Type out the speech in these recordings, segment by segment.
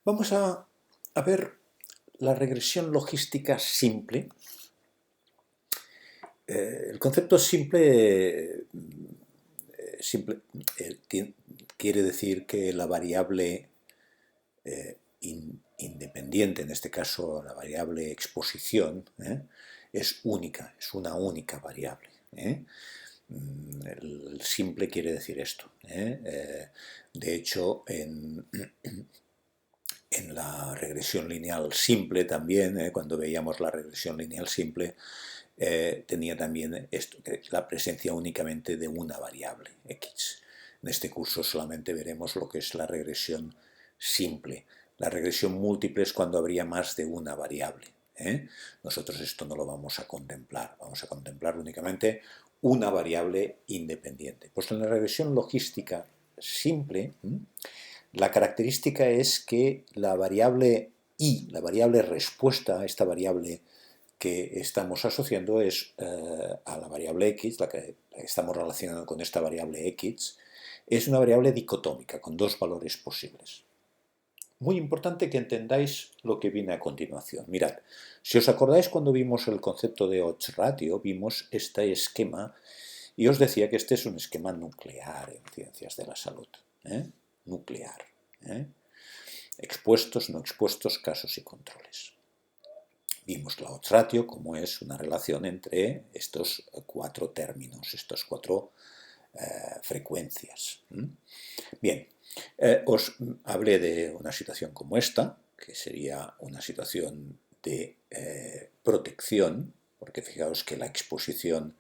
Vamos a ver la regresión logística simple. El concepto simple quiere decir que la variable independiente, en este caso la variable exposición, es única, es una única variable. El simple quiere decir esto. De hecho, en la regresión lineal simple también, cuando veíamos la regresión lineal simple, tenía también esto, la presencia únicamente de una variable, x. En este curso solamente veremos lo que es la regresión simple. La regresión múltiple es cuando habría más de una variable. Nosotros esto no lo vamos a contemplar, vamos a contemplar únicamente una variable independiente. Pues en la regresión logística simple, la característica es que la variable i, la variable respuesta a esta variable que estamos asociando es a la variable x, la que estamos relacionando con esta variable x, es una variable dicotómica con dos valores posibles. Muy importante que entendáis lo que viene a continuación. Mirad, si os acordáis cuando vimos el concepto de odds ratio, vimos este esquema y os decía que este es un esquema nuclear en ciencias de la salud. Nuclear. Expuestos, no expuestos, casos y controles. Vimos la odds ratio como es una relación entre estos cuatro términos, estas cuatro frecuencias. Bien, os hablé de una situación como esta, que sería una situación de protección, porque fijaos que la exposición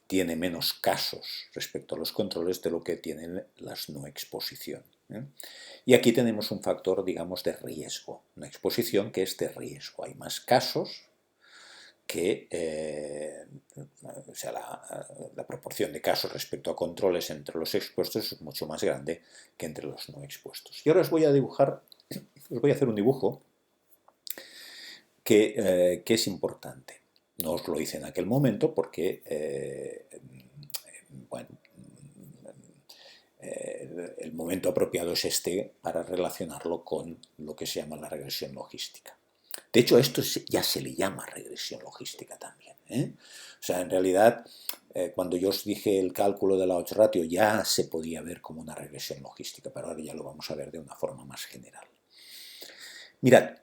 tiene menos casos respecto a los controles de lo que tienen las no exposición. Y aquí tenemos un factor, digamos, de riesgo, una exposición que es de riesgo. Hay más casos que, o sea, la proporción de casos respecto a controles entre los expuestos es mucho más grande que entre los no expuestos. Y ahora os voy a dibujar, os voy a hacer un dibujo que es importante. No os lo hice en aquel momento porque, bueno, el momento apropiado es este para relacionarlo con lo que se llama la regresión logística. De hecho, a esto ya se le llama regresión logística también. O sea, en realidad, cuando yo os dije el cálculo de la odds ratio ya se podía ver como una regresión logística, pero ahora ya lo vamos a ver de una forma más general. Mirad,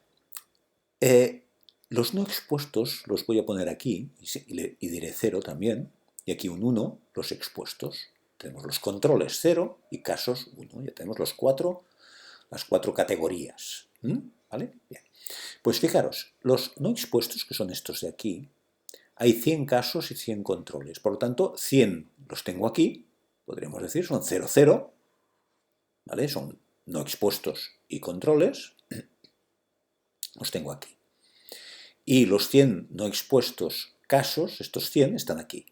los no expuestos los voy a poner aquí y diré 0 también, y aquí un 1, los expuestos. Tenemos los controles 0 y casos 1. Ya tenemos las cuatro categorías. ¿Vale? Bien. Pues fijaros, los no expuestos, que son estos de aquí, hay 100 casos y 100 controles. Por lo tanto, 100 los tengo aquí, podríamos decir, son 0, 0, ¿vale? Son no expuestos y controles, los tengo aquí. Y los 100 no expuestos casos, estos 100, están aquí.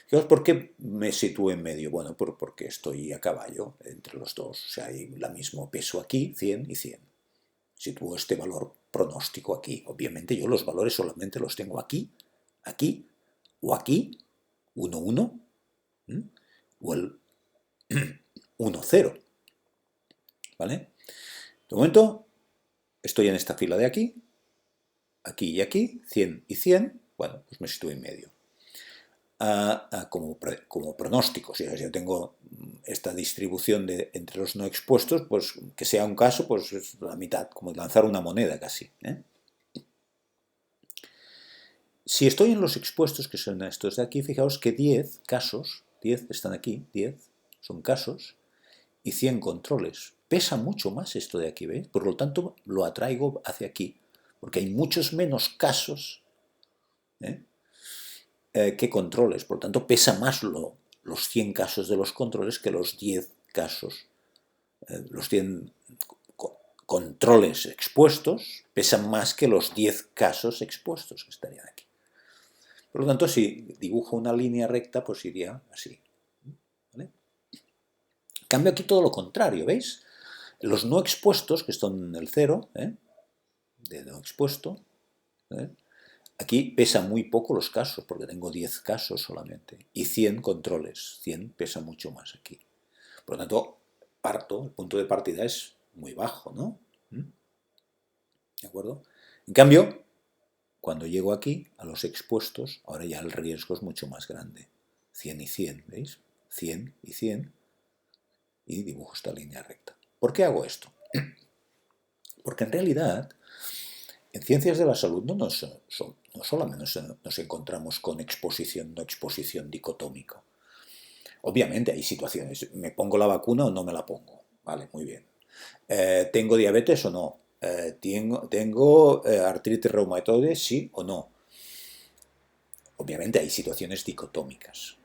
Fijaos, ¿por qué me sitúo en medio? Bueno, porque estoy a caballo entre los dos. O sea, hay el mismo peso aquí, 100 y 100. Sitúo este valor pronóstico aquí. Obviamente yo los valores solamente los tengo aquí, aquí o aquí, 1, 1, o el 1, 0. ¿Vale? De momento estoy en esta fila de aquí, aquí y aquí, 100 y 100, bueno, pues me sitúo en medio. Como pronósticos, si yo tengo esta distribución entre los no expuestos, pues que sea un caso, pues es la mitad, como lanzar una moneda casi. Si estoy en los expuestos, que son estos de aquí, fijaos que 10 casos, 10 están aquí, 10 son casos, y 100 controles. Pesa mucho más esto de aquí, ¿veis? Por lo tanto, lo atraigo hacia aquí, porque hay muchos menos casos que controles. Por lo tanto, pesa más los 100 casos de los controles que los 10 casos, los 100 controles expuestos pesan más que los 10 casos expuestos que estarían aquí. Por lo tanto, si dibujo una línea recta, pues iría así. ¿Vale? Cambio aquí todo lo contrario, ¿veis? Los no expuestos, que están en el 0, de no expuesto, aquí pesa muy poco los casos, porque tengo 10 casos solamente, y 100 controles, 100 pesa mucho más aquí. Por lo tanto, el punto de partida es muy bajo, ¿no? acuerdo? En cambio, cuando llego aquí, a los expuestos, ahora ya el riesgo es mucho más grande. 100 y 100, ¿veis? 100 y 100, y dibujo esta línea recta. ¿Por qué hago esto? Porque en realidad, en ciencias de la salud no solamente nos encontramos con exposición, no exposición dicotómica. Obviamente hay situaciones, ¿me pongo la vacuna o no me la pongo? Vale, muy bien. ¿Tengo diabetes o no? ¿Tengo artritis reumatoide, sí o no? Obviamente hay situaciones dicotómicas.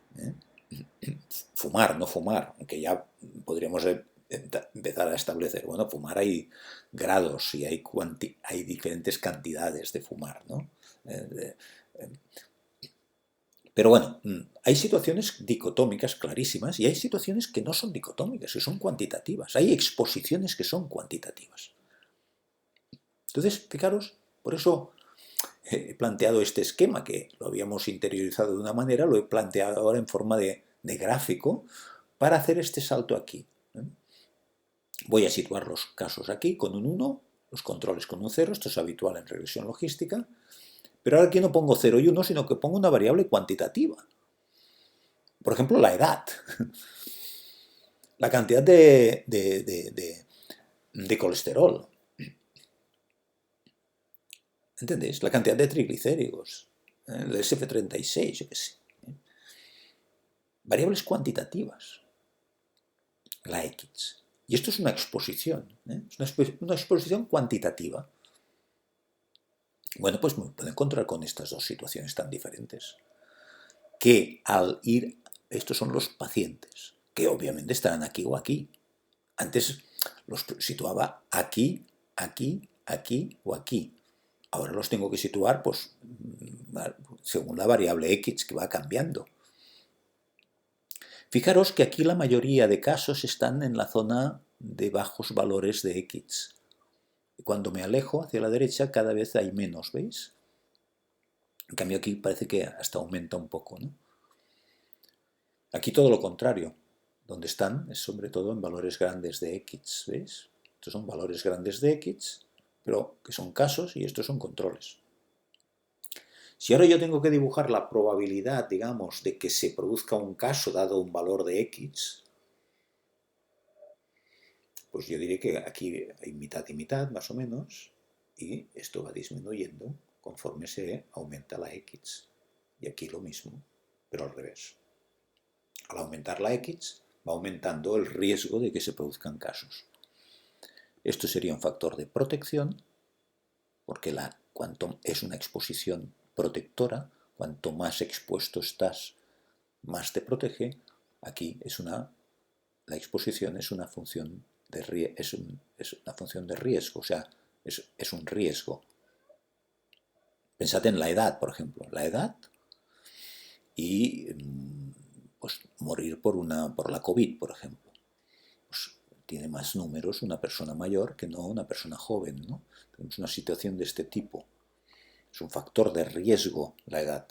Fumar, no fumar, aunque ya podríamos empezar a establecer, bueno, fumar hay grados y hay diferentes cantidades de fumar, ¿no? Pero bueno, hay situaciones dicotómicas clarísimas y hay situaciones que no son dicotómicas, que son cuantitativas. Hay exposiciones que son cuantitativas. Entonces, fijaros, por eso he planteado este esquema, que lo habíamos interiorizado de una manera, lo he planteado ahora en forma de gráfico para hacer este salto aquí. Voy a situar los casos aquí con un 1, los controles con un 0, esto es habitual en regresión logística, pero ahora aquí no pongo 0 y 1, sino que pongo una variable cuantitativa. Por ejemplo, la edad, la cantidad de colesterol, ¿entendéis? La cantidad de triglicéridos, el SF36, yo qué sé. Variables cuantitativas, la X. Y esto es una exposición, es una exposición cuantitativa. Bueno, pues me puedo encontrar con estas dos situaciones tan diferentes. Que al ir, estos son los pacientes, que obviamente estarán aquí o aquí. Antes los situaba aquí, aquí, aquí o aquí. Ahora los tengo que situar pues, según la variable X que va cambiando. Fijaros que aquí la mayoría de casos están en la zona de bajos valores de X. Cuando me alejo hacia la derecha cada vez hay menos, ¿veis? En cambio aquí parece que hasta aumenta un poco, ¿no? Aquí todo lo contrario. Donde están es sobre todo en valores grandes de X, ¿veis? Estos son valores grandes de X, pero que son casos y estos son controles. Si ahora yo tengo que dibujar la probabilidad, digamos, de que se produzca un caso dado un valor de X, pues yo diré que aquí hay mitad y mitad, más o menos, y esto va disminuyendo conforme se aumenta la X. Y aquí lo mismo, pero al revés. Al aumentar la X, va aumentando el riesgo de que se produzcan casos. Esto sería un factor de protección, porque cuanto es una exposición protectora, cuanto más expuesto estás, más te protege. Aquí la exposición es una función es una función de riesgo, o sea, es un riesgo. Pensad en la edad, por ejemplo. La edad y pues, morir por la COVID, por ejemplo. Pues, tiene más números una persona mayor que no una persona joven, ¿no? Tenemos una situación de este tipo. Es un factor de riesgo la edad,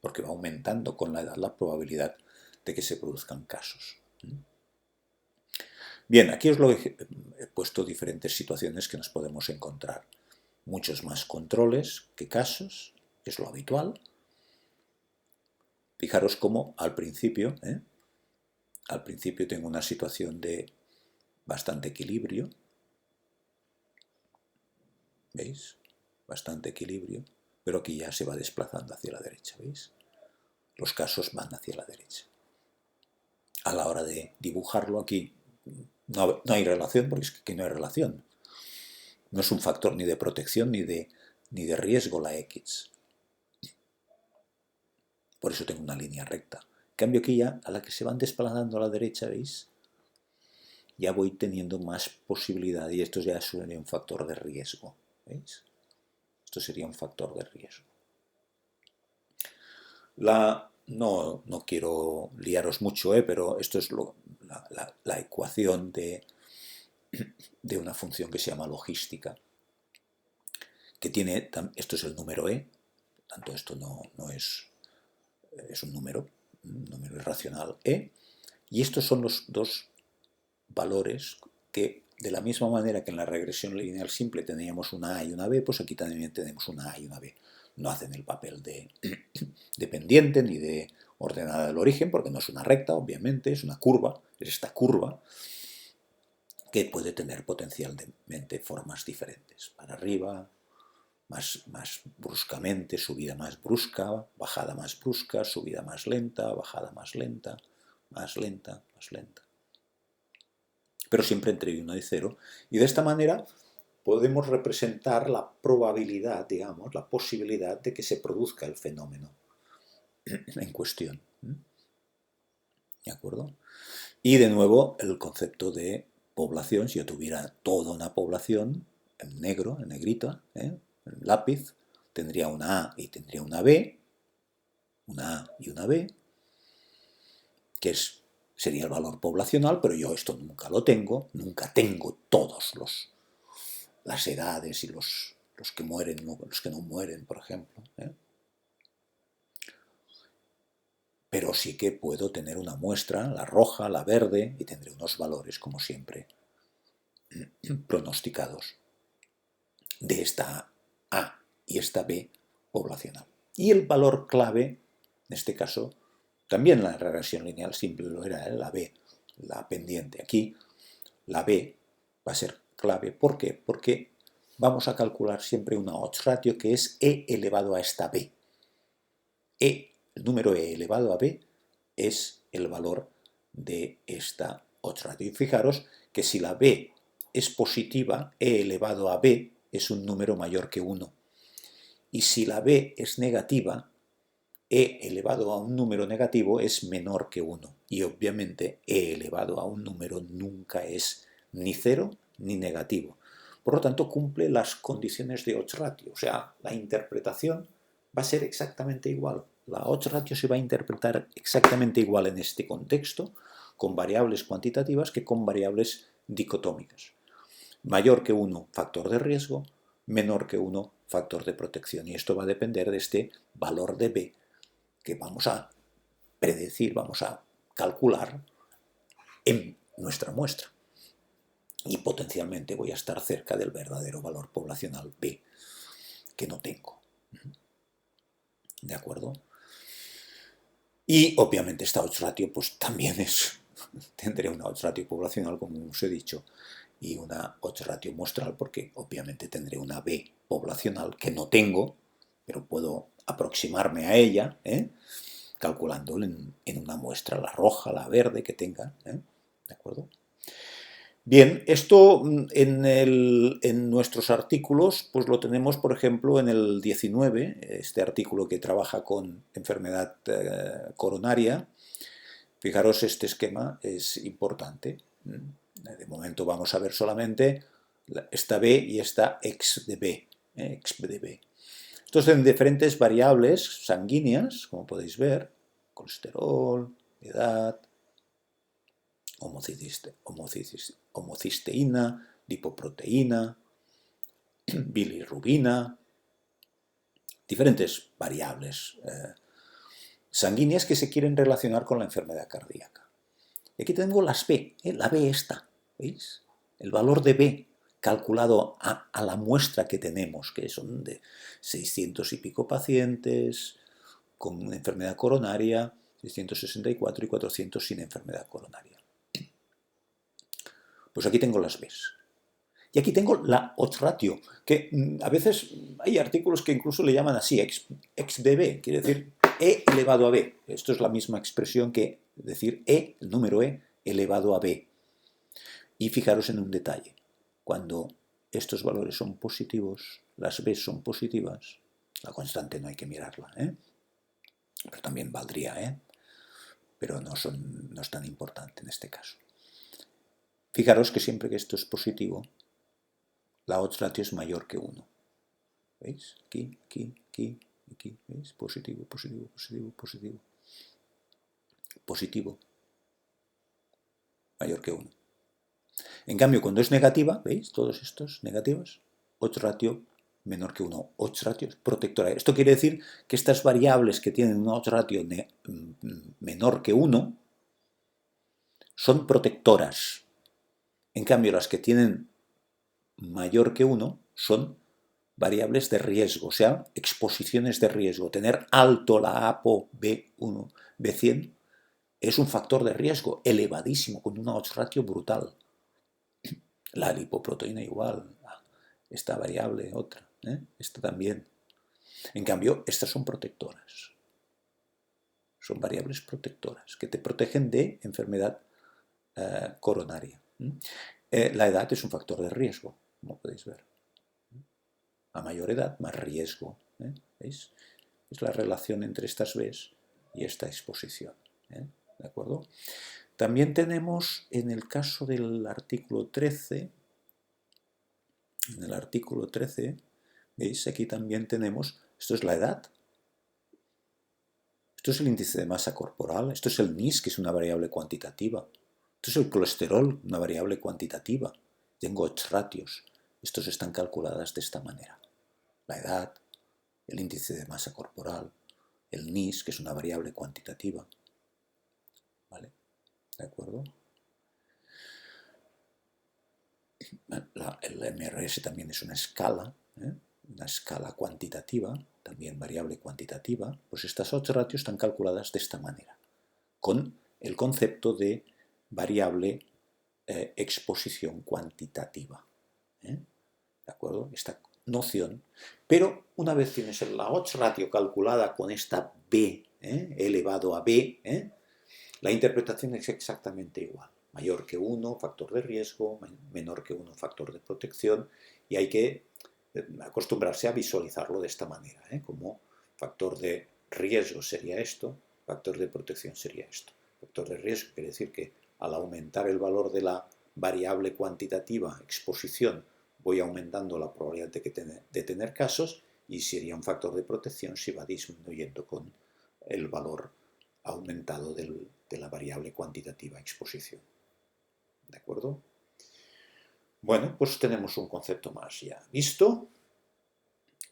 porque va aumentando con la edad la probabilidad de que se produzcan casos. Bien, aquí os lo he puesto diferentes situaciones que nos podemos encontrar. Muchos más controles que casos, que es lo habitual. Fijaros cómo al principio tengo una situación de bastante equilibrio. ¿Veis? Bastante equilibrio, pero aquí ya se va desplazando hacia la derecha, ¿veis? Los casos van hacia la derecha. A la hora de dibujarlo aquí no hay relación, porque es que no hay relación. No es un factor ni de protección ni de riesgo la X. Por eso tengo una línea recta. En cambio aquí ya, a la que se van desplazando a la derecha, ¿veis? Ya voy teniendo más posibilidad y esto ya sería un factor de riesgo. ¿Veis? Esto sería un factor de riesgo. No quiero liaros mucho, pero esto es la ecuación de una función que se llama logística, que tiene, esto es el número E, tanto esto no es un número irracional E, y estos son los dos valores que de la misma manera que en la regresión lineal simple teníamos una A y una B, pues aquí también tenemos una A y una B. No hacen el papel de pendiente ni de ordenada del origen, porque no es una recta, obviamente, es una curva, es esta curva que puede tener potencialmente formas diferentes, para arriba, más bruscamente, subida más brusca, bajada más brusca, subida más lenta, bajada más lenta, más lenta, más lenta. Pero siempre entre 1 y 0. Y de esta manera podemos representar la probabilidad, digamos, la posibilidad de que se produzca el fenómeno en cuestión. ¿De acuerdo? Y de nuevo el concepto de población, si yo tuviera toda una población en negro, en negrita, en lápiz, tendría una A y tendría una B, una A y una B, que sería el valor poblacional, pero yo esto nunca lo tengo, nunca tengo todos las edades y los que mueren, los que no mueren, por ejemplo. Pero sí que puedo tener una muestra, la roja, la verde, y tendré unos valores, como siempre, pronosticados de esta A y esta B poblacional. Y el valor clave, en este caso, también la regresión lineal simple lo era, la B, la pendiente. Aquí la B va a ser clave. ¿Por qué? Porque vamos a calcular siempre una odds ratio que es E elevado a esta B. El número E elevado a B es el valor de esta odds ratio. Y fijaros que si la B es positiva, E elevado a B es un número mayor que 1. Y si la B es negativa, E elevado a un número negativo es menor que 1. Y obviamente E elevado a un número nunca es ni 0 ni negativo. Por lo tanto, cumple las condiciones de odds ratio. O sea, la interpretación va a ser exactamente igual. La odds ratio se va a interpretar exactamente igual en este contexto, con variables cuantitativas que con variables dicotómicas. Mayor que 1, factor de riesgo, menor que 1, factor de protección. Y esto va a depender de este valor de B que vamos a predecir, vamos a calcular en nuestra muestra. Y potencialmente voy a estar cerca del verdadero valor poblacional B, que no tengo. ¿De acuerdo? Y obviamente esta odds ratio pues también tendré una odds ratio poblacional, como os he dicho, y una odds ratio muestral, porque obviamente tendré una B poblacional que no tengo, pero puedo aproximarme a ella, calculando en una muestra, la roja, la verde que tenga. ¿De acuerdo? Bien, esto en nuestros artículos pues lo tenemos, por ejemplo, en el 19, este artículo que trabaja con enfermedad coronaria. Fijaros, este esquema es importante. De momento vamos a ver solamente esta B y esta X de B. X de B. Estos son diferentes variables sanguíneas, como podéis ver, colesterol, edad, homocisteína, lipoproteína, bilirrubina, diferentes variables sanguíneas que se quieren relacionar con la enfermedad cardíaca. Y aquí tengo las B, la B esta, ¿veis? El valor de B calculado a la muestra que tenemos, que son de 600 y pico pacientes con enfermedad coronaria, 664 y 400 sin enfermedad coronaria. Pues aquí tengo las Bs. Y aquí tengo la odds ratio, que a veces hay artículos que incluso le llaman así, X de B, quiere decir E elevado a B. Esto es la misma expresión que decir E, el número E, elevado a B. Y fijaros en un detalle. Cuando estos valores son positivos, las B son positivas, la constante no hay que mirarla, pero también valdría, pero no es tan importante en este caso. Fijaros que siempre que esto es positivo, la odds ratio es mayor que 1. ¿Veis? Aquí, aquí, aquí, aquí. ¿Veis? Positivo, positivo, positivo, positivo. Positivo. Mayor que 1. En cambio, cuando es negativa, ¿veis? Todos estos negativos, odds ratio menor que 1. Odds ratio protectora. Esto quiere decir que estas variables que tienen una odds ratio menor que 1 son protectoras. En cambio, las que tienen mayor que 1 son variables de riesgo, o sea, exposiciones de riesgo. Tener alto la APO B1, B100 es un factor de riesgo elevadísimo, con una odds ratio brutal. La lipoproteína igual, esta variable, otra, esta también. En cambio, estas son protectoras. Son variables protectoras que te protegen de enfermedad coronaria. La edad es un factor de riesgo, como podéis ver. A mayor edad, más riesgo. ¿Veis? Es la relación entre estas Bs y esta exposición. ¿De acuerdo? También tenemos, en el caso del artículo 13, en el artículo 13, ¿veis? Aquí también tenemos, esto es la edad, esto es el índice de masa corporal, esto es el NIS, que es una variable cuantitativa, esto es el colesterol, una variable cuantitativa, tengo 8 ratios, estos están calculadas de esta manera. La edad, el índice de masa corporal, el NIS, que es una variable cuantitativa, ¿vale? ¿De acuerdo? El MRS también es una escala cuantitativa, también variable cuantitativa. Pues estas 8 ratios están calculadas de esta manera, con el concepto de variable exposición cuantitativa. ¿De acuerdo? Esta noción. Pero una vez tienes la odds ratio calculada con esta B elevado a B, la interpretación es exactamente igual. Mayor que 1, factor de riesgo, menor que 1, factor de protección, y hay que acostumbrarse a visualizarlo de esta manera, como factor de riesgo sería esto, factor de protección sería esto. Factor de riesgo quiere decir que al aumentar el valor de la variable cuantitativa exposición voy aumentando la probabilidad de tener casos, y sería un factor de protección si va disminuyendo con el valor aumentado de la variable cuantitativa exposición. ¿De acuerdo? Bueno, pues tenemos un concepto más ya visto.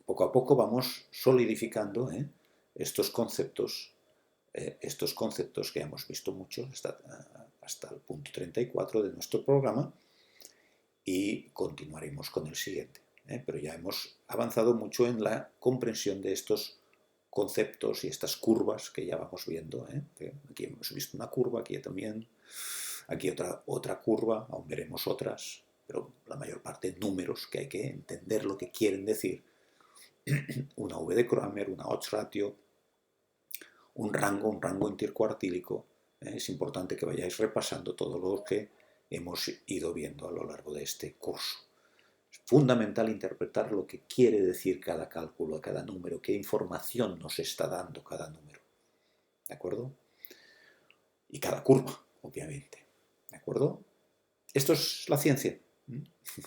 Poco a poco vamos solidificando estos conceptos que hemos visto mucho hasta el punto 34 de nuestro programa, y continuaremos con el siguiente. Pero ya hemos avanzado mucho en la comprensión de estos conceptos y estas curvas que ya vamos viendo. Aquí hemos visto una curva, aquí también, aquí otra curva, aún veremos otras, pero la mayor parte números que hay que entender lo que quieren decir. Una V de Cramer, una odds ratio, un rango intercuartílico. Es importante que vayáis repasando todo lo que hemos ido viendo a lo largo de este curso. Es fundamental interpretar lo que quiere decir cada cálculo, cada número, qué información nos está dando cada número. ¿De acuerdo? Y cada curva, obviamente. ¿De acuerdo? Esto es la ciencia.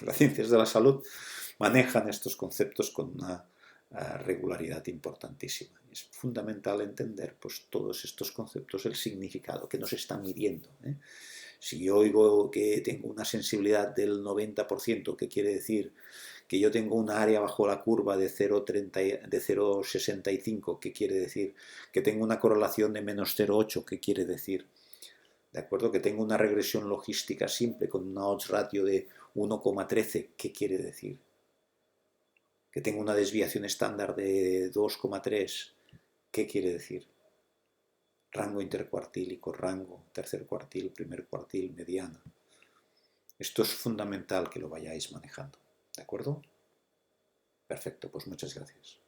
Las ciencias de la salud manejan estos conceptos con una regularidad importantísima. Es fundamental entender pues, todos estos conceptos, el significado que nos están midiendo. Si yo oigo que tengo una sensibilidad del 90%, ¿qué quiere decir? Que yo tengo una área bajo la curva de 0,65, ¿qué quiere decir? Que tengo una correlación de menos 0,8, ¿qué quiere decir? ¿De acuerdo? Que tengo una regresión logística simple con una odds ratio de 1,13, ¿qué quiere decir? Que tengo una desviación estándar de 2,3, ¿qué quiere decir? Rango intercuartílico, rango, tercer cuartil, primer cuartil, mediana. Esto es fundamental que lo vayáis manejando, ¿de acuerdo? Perfecto, pues muchas gracias.